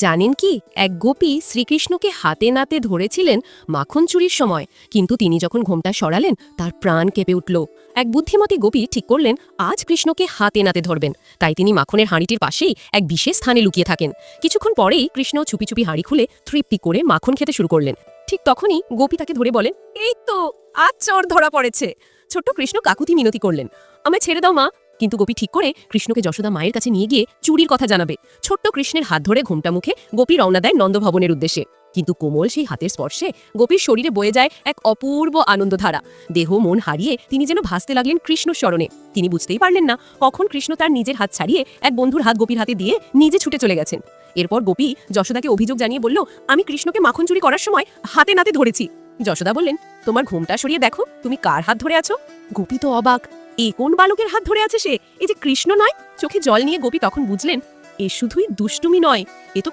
জানেন কি, এক গোপী শ্রীকৃষ্ণকে হাতে নাতে ধরেছিলেন মাখন চুরির সময়, কিন্তু তিনি যখন ঘোমটা সরালেন তার প্রাণ কেঁপে উঠল। এক বুদ্ধিমতী গোপী ঠিক করলেন আজ কৃষ্ণকে হাতে নাতে ধরবেন। তাই তিনি মাখনের হাঁড়িটির পাশেই এক বিশেষ স্থানে লুকিয়ে থাকেন। কিছুক্ষণ পরেই কৃষ্ণ চুপি চুপি হাঁড়ি খুলে তৃপ্তি করে মাখন খেতে শুরু করলেন। ঠিক তখনই গোপী তাকে ধরে বলেন, এই তো আজ চোর ধরা পড়েছে। ছোট্ট কৃষ্ণ কাকুতি মিনতি করলেন, আমায় ছেড়ে দাও মা। কিন্তু গোপী ঠিক করে কৃষ্ণকে যশোদা মায়ের কাছে নিয়ে গিয়ে চুরির কথা জানাবে। ছোট্ট কৃষ্ণের হাত ধরে ঘোমটা মুখে গোপী রওনা দেয় নন্দভবনের উদ্দেশ্যে। কিন্তু কোমল সেই হাতের স্পর্শে গোপীর শরীরে বয়ে যায় এক অপূর্ব আনন্দধারা। দেহ মন হারিয়ে তিনি যেন ভাসতে লাগলেন কৃষ্ণ স্মরণে। তিনি বুঝতেই পারলেন না কখন কৃষ্ণ তার নিজের হাত ছাড়িয়ে এক বন্ধুর হাত গোপীর হাতে দিয়ে নিজে ছুটে চলে গেছেন। এরপর গোপী যশোদাকে অভিযোগ জানিয়ে বলল, আমি কৃষ্ণকে মাখন চুরি করার সময় হাতে নাতে ধরেছি। যশোদা বললেন, তোমার ঘোমটা সরিয়ে দেখো তুমি কার হাত ধরে আছো। গোপী তো অবাক, এ কোন বালকের হাত ধরে আছে সে? এই যে কৃষ্ণ নয়। চোখে জল নিয়ে গোপী তখন বুঝলেন এ শুধুই দুষ্টুমি নয়, এ তো